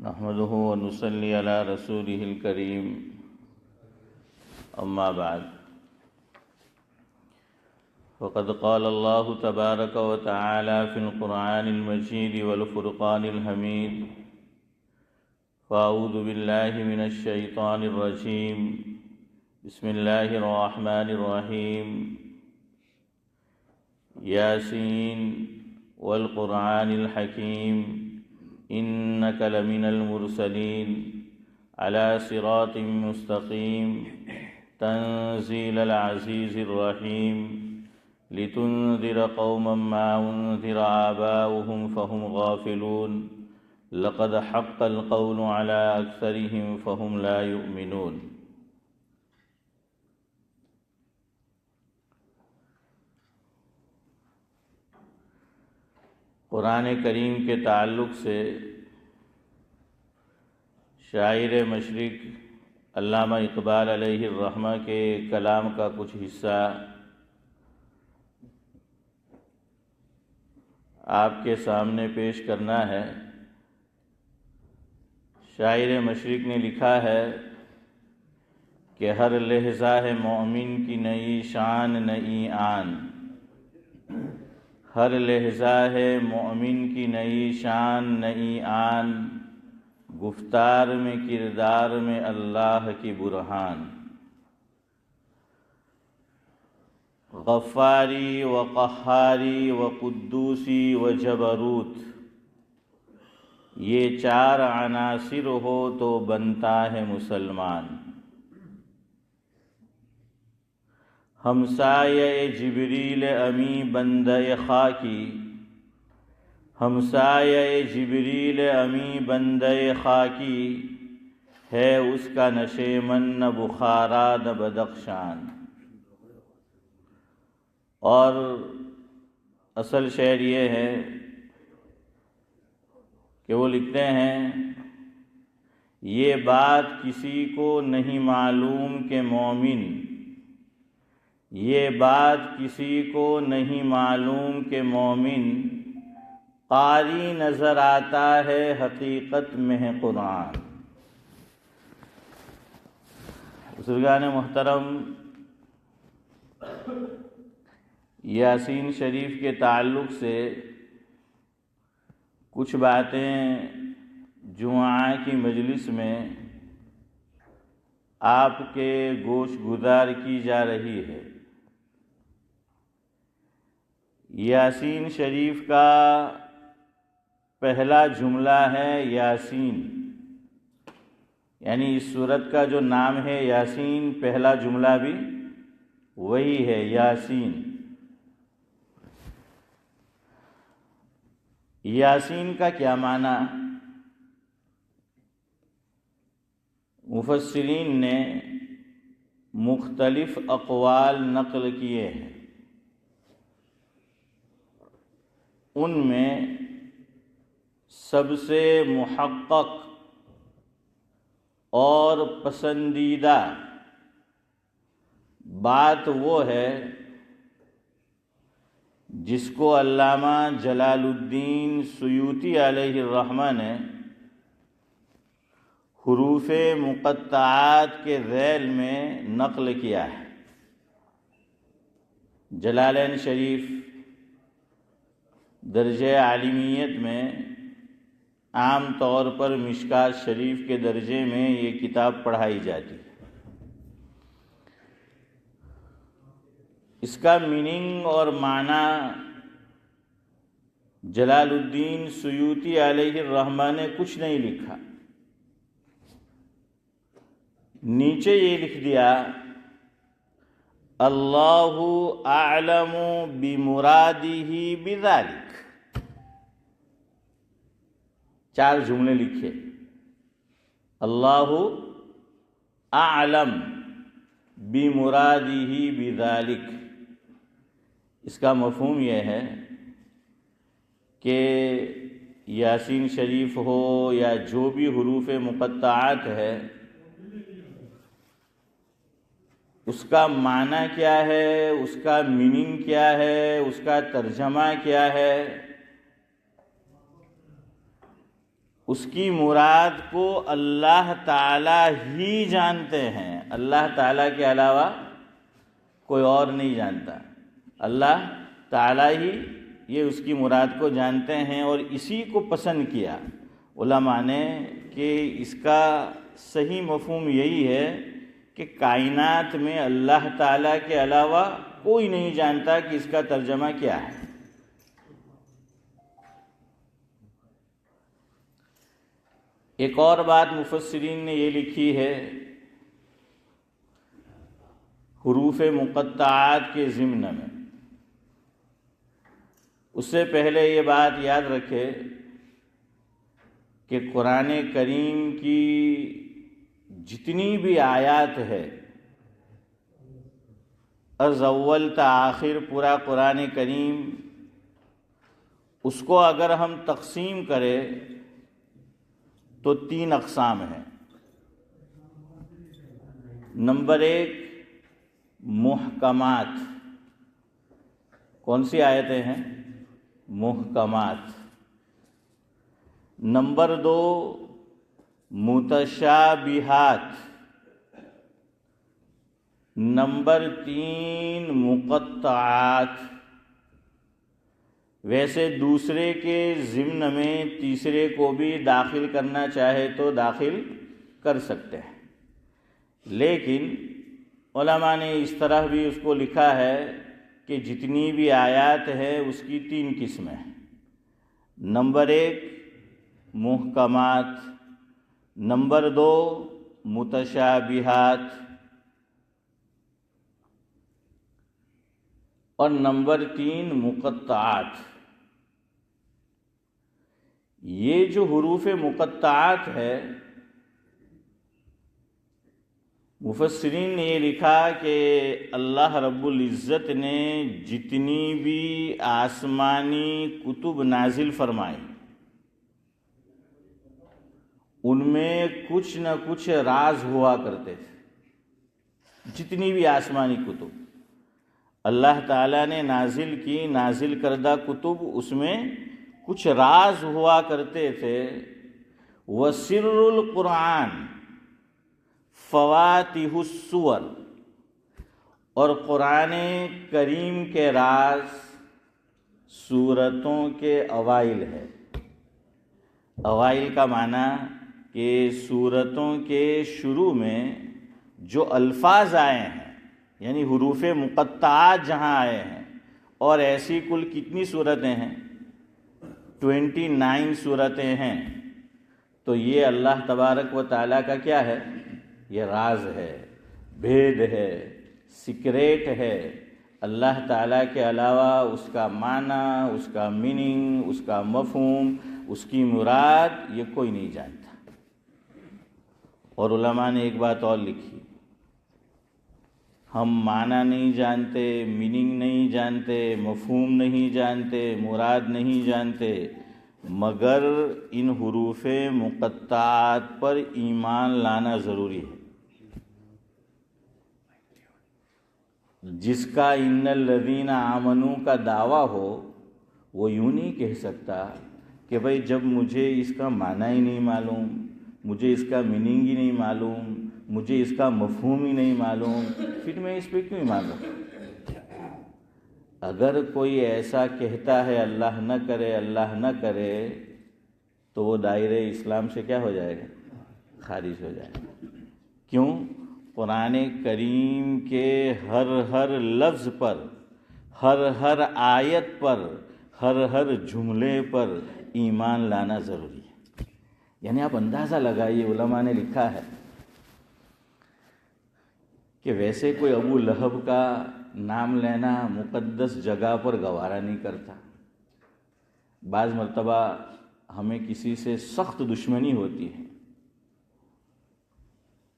نحمده ونصلي على رسوله الكريم أما بعد فقد قال الله تبارك وتعالى في القرآن المجيد والفرقان الحميد فأعوذ بالله من الشيطان الرجيم بسم الله الرحمن الرحيم ياسين والقرآن الحكيم إنك لمن المرسلين على صراط مستقيم تنزيل العزيز الرحيم لتنذر قوما ما أنذر آباؤهم فهم غافلون لقد حق القول على أكثرهم فهم لا يؤمنون۔ قرآن کریم کے تعلق سے شاعر مشرق علامہ اقبال علیہ الرحمہ کے کلام کا کچھ حصہ آپ کے سامنے پیش کرنا ہے۔ شاعر مشرق نے لکھا ہے کہ ہر لحظہ ہے مومن کی نئی شان نئی آن، ہر لحظہ ہے مومن کی نئی شان نئی آن، گفتار میں کردار میں اللہ کی برہان، غفاری و قہاری و قدوسی و جبروت، یہ چار عناصر ہو تو بنتا ہے مسلمان۔ ہمسایہ جبریل امی بندہ خاکی، ہمسایہ جبریل امی بندہ خاکی، ہے اس کا نشیمن نہ بخارا نہ بدخشان۔ اور اصل شعر یہ ہے کہ وہ لکھتے ہیں یہ بات کسی کو نہیں معلوم کہ مومن، یہ بات کسی کو نہیں معلوم کہ مومن، قاری نظر آتا ہے حقیقت میں ہے قرآن۔ بزرگان محترم، یاسین شریف کے تعلق سے کچھ باتیں جمعہ کی مجلس میں آپ کے گوش گزار کی جا رہی ہے۔ یاسین شریف کا پہلا جملہ ہے یاسین، یعنی اس سورت کا جو نام ہے یاسین، پہلا جملہ بھی وہی ہے یاسین۔ یاسین کا کیا معنی؟ مفسرین نے مختلف اقوال نقل کیے ہیں، ان میں سب سے محقق اور پسندیدہ بات وہ ہے جس کو علامہ جلال الدین سیوطی علیہ الرحمہ نے حروف مقطعات کے ذیل میں نقل کیا ہے۔ جلالین شریف درجہ عالمیت میں عام طور پر مشکات شریف کے درجے میں یہ کتاب پڑھائی جاتی ہے۔ اس کا میننگ اور معنی جلال الدین سیوطی علیہ الرحمہ نے کچھ نہیں لکھا، نیچے یہ لکھ دیا اللہ اعلم بمرادہ بذلک۔ چار جملے لکھے، اللہ اعلم بمرادہ بذلک۔ اس کا مفہوم یہ ہے کہ یاسین شریف ہو یا جو بھی حروف مقطعات ہے، اس کا معنی کیا ہے، اس کا میننگ کیا ہے، اس کا ترجمہ کیا ہے، اس کی مراد کو اللہ تعالیٰ ہی جانتے ہیں، اللہ تعالیٰ کے علاوہ کوئی اور نہیں جانتا، اللہ تعالیٰ ہی یہ اس کی مراد کو جانتے ہیں، اور اسی کو پسند کیا علماء نے کہ اس کا صحیح مفہوم یہی ہے کہ کائنات میں اللہ تعالیٰ کے علاوہ کوئی نہیں جانتا کہ اس کا ترجمہ کیا ہے۔ ایک اور بات مفسرین نے یہ لکھی ہے حروف مقطعات کے ضمن میں، اس سے پہلے یہ بات یاد رکھے کہ قرآن کریم کی جتنی بھی آیات ہے، از اول تا آخر پورا قرآن کریم، اس کو اگر ہم تقسیم کریں تو 3 اقسام ہیں۔ نمبر 1 محکمات، کون سی آیتیں ہیں؟ محکمات۔ نمبر 2 متشابہات۔ نمبر 3 مقطعات۔ ویسے دوسرے کے ضمن میں تیسرے کو بھی داخل کرنا چاہے تو داخل کر سکتے ہیں، لیکن علماء نے اس طرح بھی اس کو لکھا ہے کہ جتنی بھی آیات ہے اس کی 3 قسمیں ہیں۔ نمبر 1 محکمات، نمبر 2 متشابہات، اور نمبر 3 مقطعات۔ یہ جو حروف مقطعات ہے، مفسرین نے یہ لکھا کہ اللہ رب العزت نے جتنی بھی آسمانی کتب نازل فرمائی، ان میں کچھ نہ کچھ راز ہوا کرتے تھے۔ جتنی بھی آسمانی کتب اللہ تعالیٰ نے نازل کردہ کتب، اس میں کچھ راز ہوا کرتے تھے۔ وسر القرآن فواتح السور، اور قرآن کریم کے راز سورتوں کے اوائل ہے۔ اوائل کا معنی کہ سورتوں کے شروع میں جو الفاظ آئے ہیں، یعنی حروف مقطعات جہاں آئے ہیں، اور ایسی کل کتنی صورتیں ہیں؟ 29 صورتیں ہیں۔ تو یہ اللہ تبارک و تعالیٰ کا کیا ہے؟ یہ راز ہے، بھید ہے، سیکریٹ ہے۔ اللہ تعالیٰ کے علاوہ اس کا معنی، اس کا میننگ، اس کا مفہوم، اس کی مراد یہ کوئی نہیں جانتا۔ اور علماء نے ایک بات اور لکھی، ہم معنی نہیں جانتے، میننگ نہیں جانتے، مفہوم نہیں جانتے، مراد نہیں جانتے، مگر ان حروف مقطعات پر ایمان لانا ضروری ہے۔ جس کا ان الذین آمنوا کا دعویٰ ہو، وہ یوں نہیں کہہ سکتا کہ بھئی جب مجھے اس کا معنی ہی نہیں معلوم، مجھے اس کا میننگ ہی نہیں معلوم، مجھے اس کا مفہوم ہی نہیں معلوم، پھر میں اس پہ کیوں ایمان لوں؟ اگر کوئی ایسا کہتا ہے اللہ نہ کرے، اللہ نہ کرے، تو وہ دائرہ اسلام سے کیا ہو جائے گا؟ خارج ہو جائے گا۔ کیوں؟ قرآن کریم کے ہر لفظ پر، ہر آیت پر، ہر جملے پر ایمان لانا ضروری ہے۔ یعنی آپ اندازہ لگائیے، علماء نے لکھا ہے کہ ویسے کوئی ابو لہب کا نام لینا مقدس جگہ پر گوارا نہیں کرتا۔ بعض مرتبہ ہمیں کسی سے سخت دشمنی ہوتی ہے،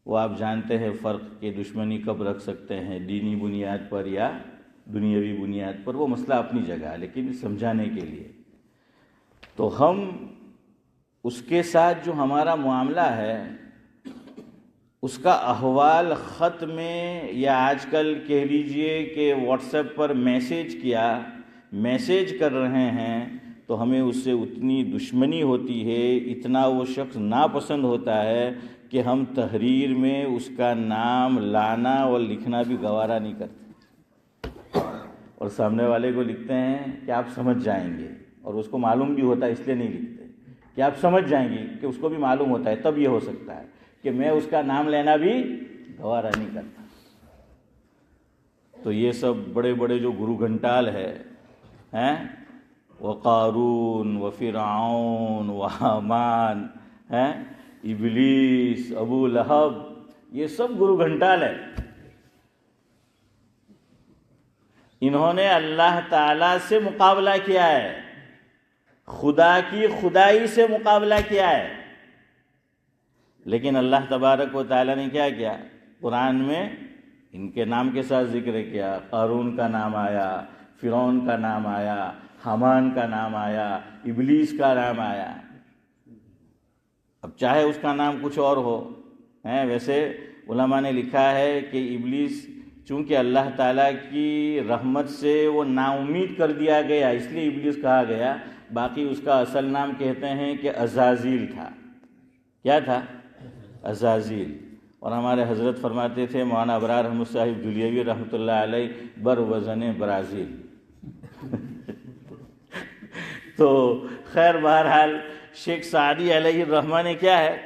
وہ آپ جانتے ہیں فرق کہ دشمنی کب رکھ سکتے ہیں، دینی بنیاد پر یا دنیاوی بنیاد پر، وہ مسئلہ اپنی جگہ ہے، لیکن سمجھانے کے لیے تو ہم اس کے ساتھ جو ہمارا معاملہ ہے، اس کا احوال خط میں یا آج کل کہہ لیجئے کہ واٹس ایپ پر میسیج کیا، میسیج کر رہے ہیں، تو ہمیں اس سے اتنی دشمنی ہوتی ہے، اتنا وہ شخص ناپسند ہوتا ہے کہ ہم تحریر میں اس کا نام لانا اور لکھنا بھی گوارا نہیں کرتے، اور سامنے والے کو لکھتے ہیں کہ آپ سمجھ جائیں گے، اور اس کو معلوم بھی ہوتا ہے اس لیے نہیں لکھتے کہ آپ سمجھ جائیں گے، کہ اس کو بھی معلوم ہوتا ہے تب یہ ہو سکتا ہے کہ میں اس کا نام لینا بھی گوارا نہیں کرتا۔ تو یہ سب بڑے بڑے جو گرو گھنٹال ہیں، وقارون وفرعون وحامان، ابلیس، ابو لہب، یہ سب گرو گھنٹال ہے۔ انہوں نے اللہ تعالیٰ سے مقابلہ کیا ہے، خدا کی خدائی سے مقابلہ کیا ہے، لیکن اللہ تبارک و تعالیٰ نے کیا کیا؟ قرآن میں ان کے نام کے ساتھ ذکر کیا، قارون کا نام آیا، فرعون کا نام آیا، حامان کا نام آیا، ابلیس کا نام آیا۔ اب چاہے اس کا نام کچھ اور ہو، ویسے علماء نے لکھا ہے کہ ابلیس چونکہ اللہ تعالیٰ کی رحمت سے وہ نا امید کر دیا گیا اس لیے ابلیس کہا گیا، باقی اس کا اصل نام کہتے ہیں کہ عزازیل تھا۔ کیا تھا؟ عزازیل۔ اور ہمارے حضرت فرماتے تھے مولانا ابرار احمد صاحب دھلیوی رحمۃ اللہ علیہ، بر وزن برازیل۔ تو خیر بہرحال شیخ سعدی علیہ الرحمہ نے کیا ہے،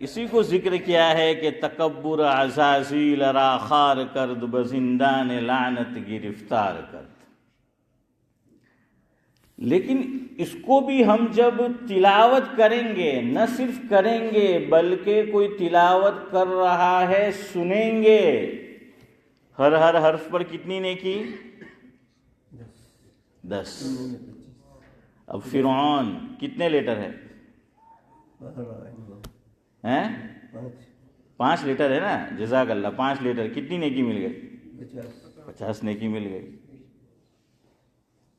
اسی کو ذکر کیا ہے کہ تکبر عزازیل را خار کرد بزندان لعنت گرفتار کرد۔ لیکن اس کو بھی ہم جب تلاوت کریں گے، نہ صرف کریں گے بلکہ کوئی تلاوت کر رہا ہے سنیں گے، ہر حرف پر کتنی نیکی؟ 10۔ اب فرعون کتنے لیٹر ہے؟ 5 لیٹر ہے نا، جزاک اللہ، 5 لیٹر، کتنی نیکی مل گئی؟ 50 نیکی مل گئی۔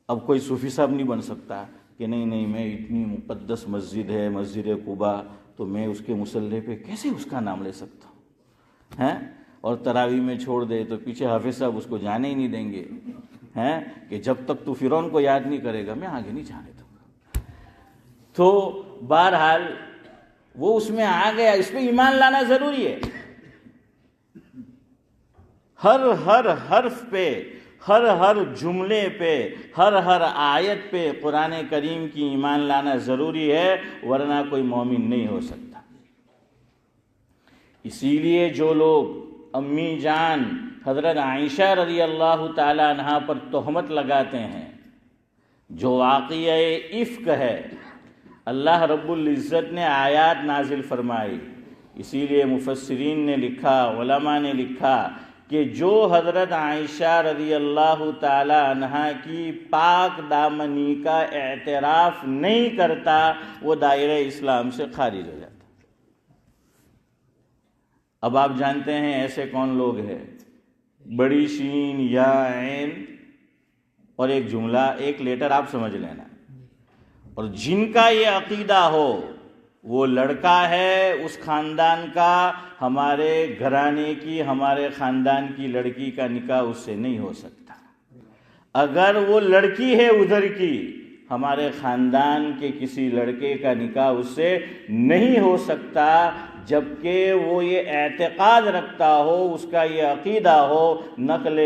اب کوئی صوفی صاحب نہیں بن سکتا کہ نہیں میں اتنی مقدس مسجد ہے مسجد قباء، تو میں اس کے مصلی پہ کیسے اس کا نام لے سکتا ہوں، اور تراویح میں چھوڑ دے تو پیچھے حافظ صاحب اس کو جانے ہی نہیں دیں گے، کہ جب تک تو فرعون کو یاد نہیں کرے گا میں آگے نہیں جانے دوں گا۔ تو بہرحال وہ اس میں آ گیا، اس پہ ایمان لانا ضروری ہے، ہر حرف پہ، ہر جملے پہ، ہر آیت پہ قرآن کریم کی ایمان لانا ضروری ہے، ورنہ کوئی مومن نہیں ہو سکتا۔ اسی لیے جو لوگ امی جان حضرت عائشہ رضی اللہ تعالی عنہا پر تہمت لگاتے ہیں، جو واقعہ افک ہے، اللہ رب العزت نے آیات نازل فرمائی، اسی لیے مفسرین نے لکھا، علماء نے لکھا کہ جو حضرت عائشہ رضی اللہ تعالی عنہا کی پاک دامنی کا اعتراف نہیں کرتا وہ دائرہ اسلام سے خارج ہو جاتا۔ اب آپ جانتے ہیں ایسے کون لوگ ہیں، بڑی شین یا عین اور ایک جملہ، ایک لیٹر آپ سمجھ لینا، اور جن کا یہ عقیدہ ہو وہ لڑکا ہے اس خاندان کا، ہمارے گھرانے کی، ہمارے خاندان کی لڑکی کا نکاح اس سے نہیں ہو سکتا۔ اگر وہ لڑکی ہے ادھر کی، ہمارے خاندان کے کسی لڑکے کا نکاح اس سے نہیں ہو سکتا، جبکہ وہ یہ اعتقاد رکھتا ہو، اس کا یہ عقیدہ ہو، نقل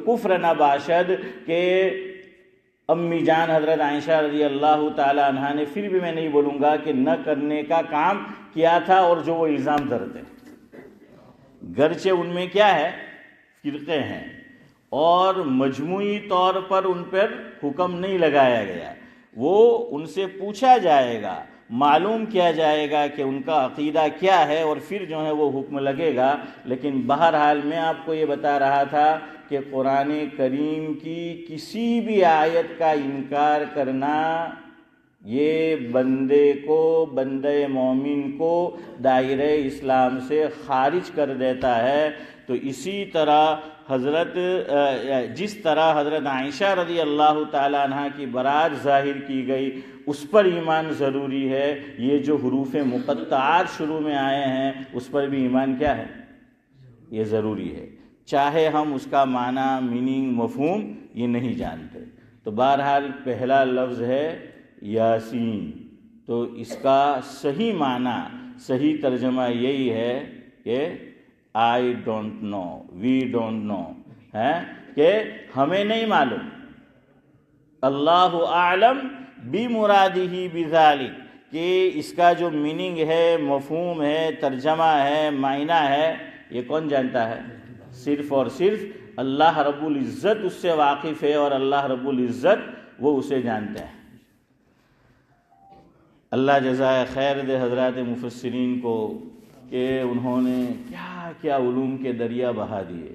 کفر نہ باشد، کہ امی جان حضرت عائشہ رضی اللہ تعالی عنہ نے، پھر بھی میں نہیں بولوں گا کہ نہ کرنے کا کام کیا تھا، اور جو وہ الزام دھرتے گرچہ ان میں کیا ہے، فرقے ہیں، اور مجموعی طور پر ان پر حکم نہیں لگایا گیا، وہ ان سے پوچھا جائے گا، معلوم کیا جائے گا کہ ان کا عقیدہ کیا ہے، اور پھر جو ہے وہ حکم لگے گا۔ لیکن بہرحال میں آپ کو یہ بتا رہا تھا کہ قرآن کریم کی کسی بھی آیت کا انکار کرنا یہ بندے مومن کو دائرہ اسلام سے خارج کر دیتا ہے۔ تو اسی طرح جس طرح حضرت عائشہ رضی اللہ تعالی عنہ کی برات ظاہر کی گئی، اس پر ایمان ضروری ہے۔ یہ جو حروف مقطعات شروع میں آئے ہیں اس پر بھی ایمان کیا ہے، یہ ضروری ہے، چاہے ہم اس کا معنی، میننگ، مفہوم یہ نہیں جانتے۔ تو بہرحال پہلا لفظ ہے یاسین، تو اس کا صحیح معنی، صحیح ترجمہ یہی ہے کہ I don't know, we don't know, ہے کہ ہمیں نہیں معلوم. اللہ اعلم بمرادہ بذالک، کہ اس کا جو میننگ ہے، مفہوم ہے، ترجمہ ہے، معنی ہے، یہ کون جانتا ہے؟ صرف اور صرف اللہ رب العزت اس سے واقف ہے، اور اللہ رب العزت وہ اسے جانتے ہیں. اللہ جزائے خیر دے حضرات مفسرین کو کہ انہوں نے کیا کیا علوم کے دریا بہا دیے.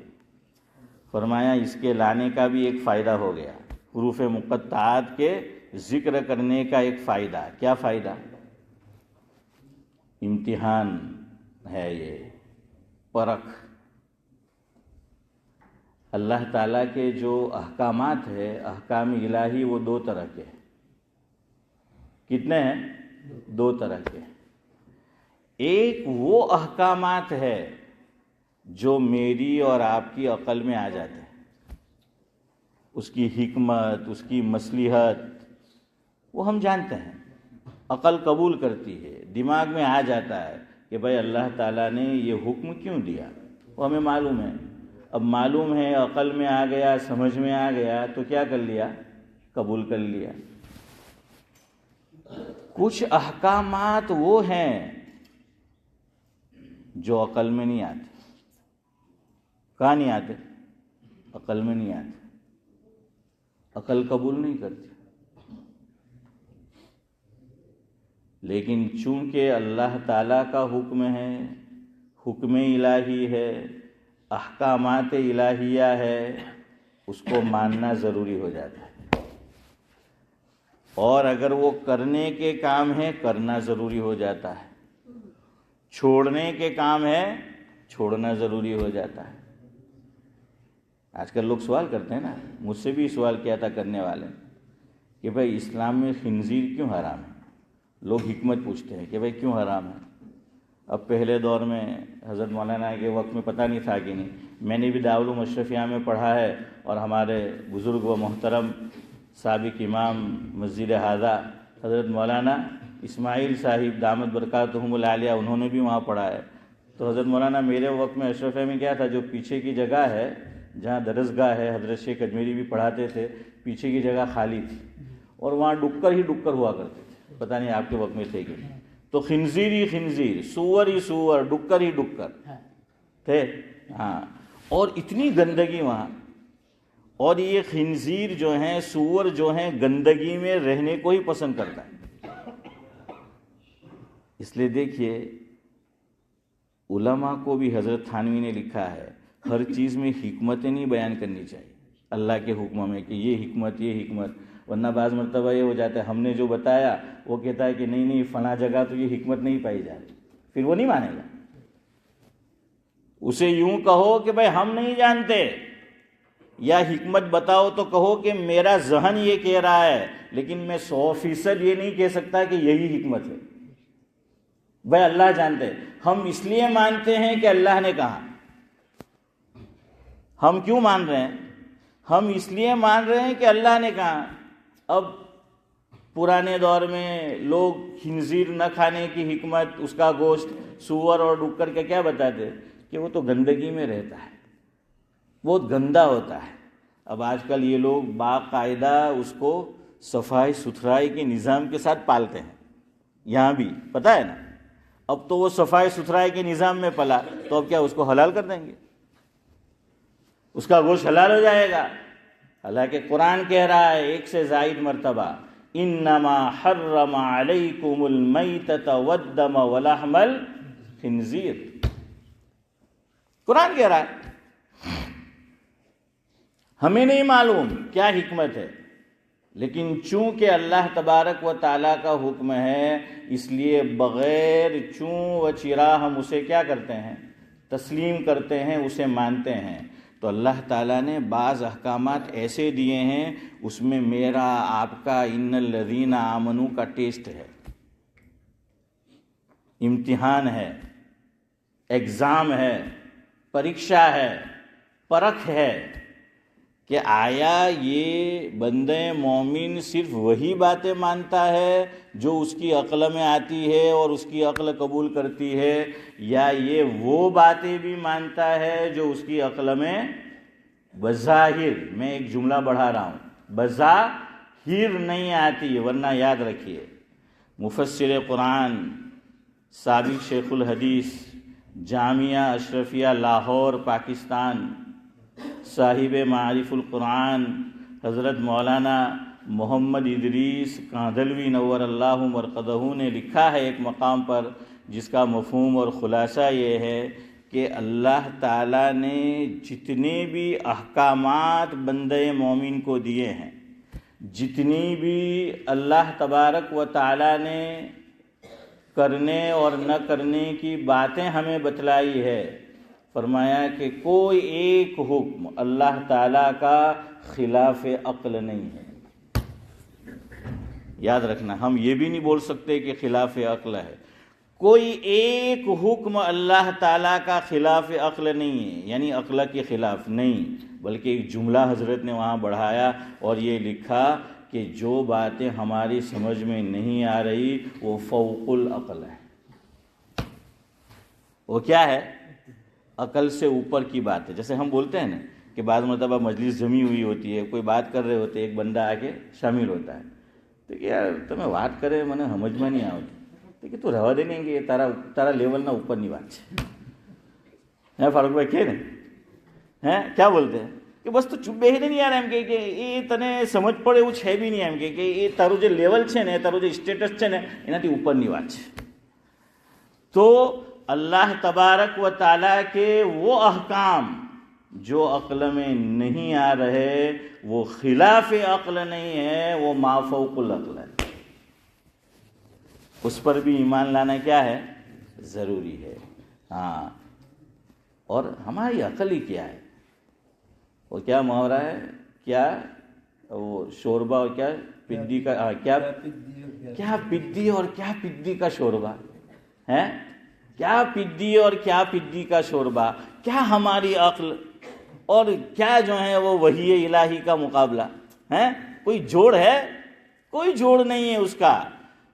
فرمایا اس کے لانے کا بھی ایک فائدہ ہو گیا، حروف مقطعات کے ذکر کرنے کا ایک فائدہ. کیا فائدہ؟ امتحان ہے، یہ پرکھ. اللہ تعالیٰ کے جو احکامات ہیں، احکام الہی، وہ دو طرح کے ہیں. کتنے ہیں؟ دو طرح کے. ایک وہ احکامات ہے جو میری اور آپ کی عقل میں آ جاتے ہیں، اس کی حکمت، اس کی مصلحت، وہ ہم جانتے ہیں، عقل قبول کرتی ہے، دماغ میں آ جاتا ہے کہ بھائی اللہ تعالیٰ نے یہ حکم کیوں دیا، وہ ہمیں معلوم ہے. اب معلوم ہے، عقل میں آ گیا، سمجھ میں آ گیا، تو کیا کر لیا؟ قبول کر لیا. کچھ احکامات وہ ہیں جو عقل میں نہیں آتے. کہاں نہیں آتے؟ عقل میں نہیں آتے، عقل قبول نہیں کرتی. لیکن چونکہ اللہ تعالیٰ کا حکم ہے، حکم الہی ہے، احکامات الہیہ ہے، اس کو ماننا ضروری ہو جاتا ہے. اور اگر وہ کرنے کے کام ہے، کرنا ضروری ہو جاتا ہے. چھوڑنے کے کام ہے، چھوڑنا ضروری ہو جاتا ہے. آج کل لوگ سوال کرتے ہیں نا، مجھ سے بھی سوال کیا تھا کرنے والے کہ بھائی اسلام میں خنزیر کیوں حرام ہے؟ لوگ حکمت پوچھتے ہیں کہ بھائی کیوں حرام ہے. اب پہلے دور میں حضرت مولانا کے وقت میں پتہ نہیں تھا کہ نہیں، میں نے بھی دارالعلوم اشرفیہ میں پڑھا ہے، اور ہمارے بزرگ و محترم سابق امام مسجد ہذا حضرت مولانا اسماعیل صاحب دامت برکاتہم العالیہ، انہوں نے بھی وہاں پڑھا ہے. تو حضرت مولانا میرے وقت میں اشرفیہ میں کیا تھا، جو پیچھے کی جگہ ہے جہاں درسگاہ ہے، حضرت شیخ اجمیری بھی پڑھاتے تھے، پیچھے کی جگہ خالی تھی، اور وہاں ڈکر ہی ڈکر ہوا کرتے تھے. پتہ نہیں آپ کے وقت میں تھے کہ نہیں. تو خنزیر ہی خنزیر، سور ہی سور، ڈکر ہی ڈکر تھے. ہاں، اور اتنی گندگی وہاں. اور یہ خنزیر جو ہیں، سور جو ہیں، گندگی میں رہنے کو ہی پسند کرتا ہے. اس لیے دیکھیے، علماء کو بھی حضرت تھانوی نے لکھا ہے، ہر چیز میں حکمتیں نہیں بیان کرنی چاہیے اللہ کے حکم میں کہ یہ حکمت، یہ حکمت. ورنہ بعض مرتبہ یہ ہو جاتا ہے، ہم نے جو بتایا وہ کہتا ہے کہ نہیں نہیں فلاں جگہ تو یہ حکمت نہیں پائی جاتی، پھر وہ نہیں مانے گا. اسے یوں کہو کہ بھائی ہم نہیں جانتے، یا حکمت بتاؤ تو کہو کہ میرا ذہن یہ کہہ رہا ہے، لیکن میں 100% یہ نہیں کہہ سکتا کہ یہی حکمت ہے. بھائی اللہ جانتے. ہم اس لیے مانتے ہیں کہ اللہ نے کہا. ہم کیوں مان رہے ہیں؟ ہم اس لیے مان رہے ہیں کہ اللہ نے کہا. اب پرانے دور میں لوگ خنزیر نہ کھانے کی حکمت، اس کا گوشت، سور اور ڈکر کا کیا بتاتے کہ وہ تو گندگی میں رہتا ہے، بہت گندا ہوتا ہے. اب آج کل یہ لوگ باقاعدہ اس کو صفائی ستھرائی کے نظام کے ساتھ پالتے ہیں. یہاں بھی پتہ ہے نا، اب تو وہ صفائی ستھرائی کے نظام میں پلا، تو اب کیا اس کو حلال کر دیں گے؟ اس کا گوشت حلال ہو جائے گا. حالانکہ قرآن کہہ رہا ہے 1 سے زائد مرتبہ، انما حرم علیکم المیتۃ والدم ولحم الخنزیر. قرآن کہہ رہا ہے. ہمیں نہیں معلوم کیا حکمت ہے، لیکن چونکہ اللہ تبارک و تعالیٰ کا حکم ہے، اس لیے بغیر چوں و چرا ہم اسے کیا کرتے ہیں؟ تسلیم کرتے ہیں، اسے مانتے ہیں. تو اللہ تعالیٰ نے بعض احکامات ایسے دیے ہیں، اس میں میرا آپ کا ان الذین آمنوا کا ٹیسٹ ہے، امتحان ہے، ایگزام ہے، پریکشا ہے، پرکھ ہے کہ آیا یہ بندہ مومن صرف وہی باتیں مانتا ہے جو اس کی عقل میں آتی ہے اور اس کی عقل قبول کرتی ہے، یا یہ وہ باتیں بھی مانتا ہے جو اس کی عقل میں بظاہر، میں ایک جملہ بڑھا رہا ہوں، بظاہر نہیں آتی؟ ورنہ یاد رکھیے، مفسر قرآن، سابق شیخ الحدیث، جامعہ اشرفیہ لاہور پاکستان، صاحب معارف القرآن حضرت مولانا محمد ادریس کاندھلوی نور اللہ مرقدہ نے لکھا ہے ایک مقام پر، جس کا مفہوم اور خلاصہ یہ ہے کہ اللہ تعالیٰ نے جتنے بھی احکامات بندے مومن کو دیے ہیں، جتنی بھی اللہ تبارک و تعالیٰ نے کرنے اور نہ کرنے کی باتیں ہمیں بتلائی ہے، فرمایا کہ کوئی ایک حکم اللہ تعالیٰ کا خلاف عقل نہیں ہے۔ یاد رکھنا، ہم یہ بھی نہیں بول سکتے کہ خلاف عقل ہے، کوئی ایک حکم اللہ تعالیٰ کا خلاف عقل نہیں ہے، یعنی عقل کے خلاف نہیں، بلکہ ایک جملہ حضرت نے وہاں بڑھایا اور یہ لکھا کہ جو باتیں ہماری سمجھ میں نہیں آ رہی وہ فوق العقل ہے۔ وہ کیا ہے؟ عقل سے اوپر کی بات ہے۔ جیسے ہم بولتے ہیں نا کہ بعض مرتبہ مجلس جمی ہوئی ہوتی ہے، کوئی بات کر رہے ہوتے ہیں، ایک بندہ آ کے شامل ہوتا ہے تو کہ یار تمہیں بات کرے میں نے سمجھ میں نہیں آتی تو کہ تو رہا دیں گے، یہ تارا لیول نہ اوپر نہیں بات ہے۔ فاروق بھائی کہے نا کیا بولتے ہیں کہ بس تو چپ بیہی نہیں آ رہا ہم کہ یہ تنے سمجھ پڑے وہ ہے بھی نہیں ہم کہ یہ تارو جو لیول છે ને તારું جو اسٹیٹس છે ને એનાથી ઉપરની વાત છે۔ تو اللہ تبارک و تعالیٰ کے وہ احکام جو عقل میں نہیں آ رہے وہ خلاف عقل نہیں ہے، وہ ما فوق العقل ہے، اس پر بھی ایمان لانا کیا ہے؟ ضروری ہے۔ ہاں، اور ہماری عقل ہی کیا ہے؟ وہ کیا محاورہ ہے، کیا وہ شوربہ اور کیا پدی کا، کیا پدی اور کیا پدی کا شوربہ ہے، کیا پدی اور کیا پدی کا شوربہ، کیا ہماری عقل اور کیا جو ہے وہ وحی الہی کا مقابلہ ہے؟ کوئی جوڑ ہے؟ کوئی جوڑ نہیں ہے اس کا۔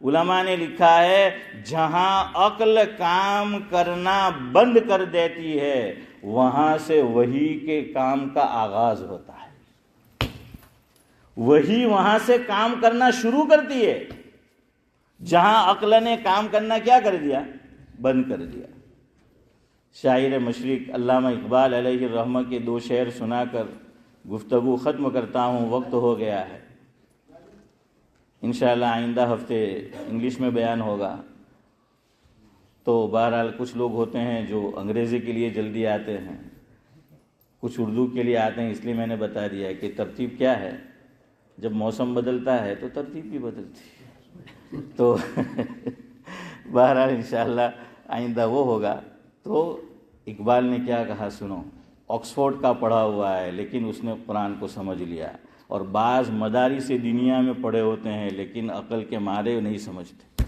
علماء نے لکھا ہے جہاں عقل کام کرنا بند کر دیتی ہے وہاں سے وحی کے کام کا آغاز ہوتا ہے، وحی وہاں سے کام کرنا شروع کرتی ہے جہاں عقل نے کام کرنا کیا کر دیا؟ بند کر دیا۔ شاعر مشرق علامہ اقبال علیہ الرحمہ کے 2 شعر سنا کر گفتگو ختم کرتا ہوں، وقت ہو گیا ہے۔ انشاءاللہ آئندہ ہفتے انگلش میں بیان ہوگا، تو بہرحال کچھ لوگ ہوتے ہیں جو انگریزی کے لیے جلدی آتے ہیں، کچھ اردو کے لیے آتے ہیں، اس لیے میں نے بتا دیا کہ ترتیب کیا ہے، جب موسم بدلتا ہے تو ترتیب بھی بدلتی ہے۔ تو بہرحال انشاءاللہ آئندہ وہ ہوگا۔ تو اقبال نے کیا کہا سنو، آکسفورڈ کا پڑھا ہوا ہے لیکن اس نے قرآن کو سمجھ لیا، اور بعض مدارس دنیا میں پڑھے ہوتے ہیں لیکن عقل کے مارے نہیں سمجھتے۔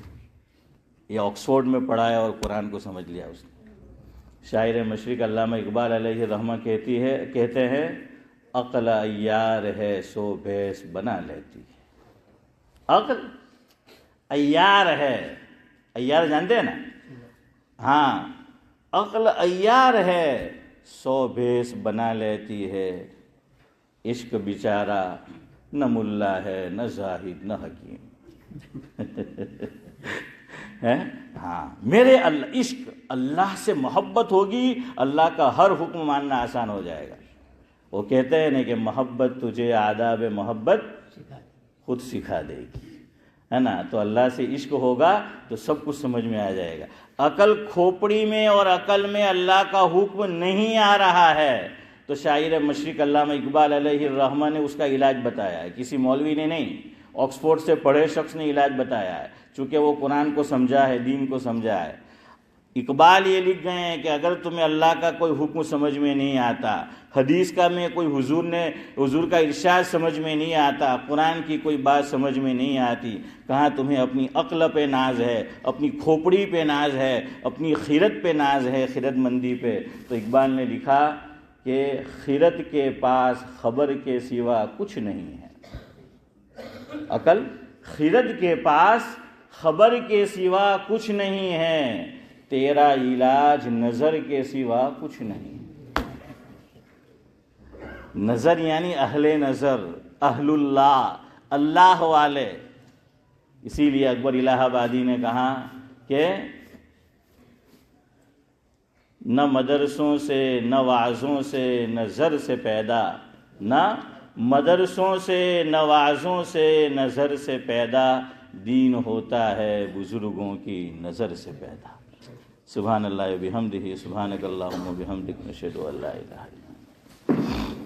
یہ آکسفورڈ میں پڑھا ہے اور قرآن کو سمجھ لیا اس نے۔ شاعر مشرق علامہ اقبال علیہ الرحمہ کہتے ہیں عقل عیار ہے سو بھیس بنا لیتی ہے۔ عقل عیار ہے، عیار جانتے ہیں نا؟ ہاں، عقل عیار ہے سو بھیس بنا لیتی ہے، عشق بیچارہ نہ ملا ہے نہ زاہد نہ حکیم۔ ہاں، میرے عشق، اللہ سے محبت ہوگی، اللہ کا ہر حکم ماننا آسان ہو جائے گا۔ وہ کہتے ہیں نا کہ محبت تجھے آداب محبت خود سکھا دے گی، ہے نا؟ تو اللہ سے عشق ہوگا تو سب کچھ سمجھ میں آ جائے گا۔ عقل کھوپڑی میں اور عقل میں اللہ کا حکم نہیں آ رہا ہے تو شاعر مشرق علامہ اقبال علیہ الرحمہ نے اس کا علاج بتایا ہے، کسی مولوی نے نہیں، آکسفورڈ سے پڑھے شخص نے علاج بتایا ہے، چونکہ وہ قرآن کو سمجھا ہے، دین کو سمجھا ہے۔ اقبال یہ لکھ گئے ہیں کہ اگر تمہیں اللہ کا کوئی حکم سمجھ میں نہیں آتا، حدیث کا میں کوئی حضور کا ارشاد سمجھ میں نہیں آتا، قرآن کی کوئی بات سمجھ میں نہیں آتی، کہاں تمہیں اپنی عقل پہ ناز ہے، اپنی کھوپڑی پہ ناز ہے، اپنی خیرت پہ ناز ہے، خیرت مندی پہ؟ تو اقبال نے لکھا کہ خرد کے پاس خبر کے سوا کچھ نہیں ہے، عقل خرد کے پاس خبر کے سوا کچھ نہیں ہے، تیرا علاج نظر کے سوا کچھ نہیں۔ نظر یعنی اہل نظر، اہل اللہ، اللہ والے۔ اسی لیے اکبر الہ آبادی نے کہا کہ نہ مدرسوں سے، نہ وعظوں سے، نہ زر سے پیدا، نہ مدرسوں سے، نہ وعظوں سے، نہ زر سے پیدا، دین ہوتا ہے بزرگوں کی نظر سے پیدا۔ سبحان اللہ و بحمدہ، سبحانک اللہم و بحمدک، نشہد ان لا الہ الا انت۔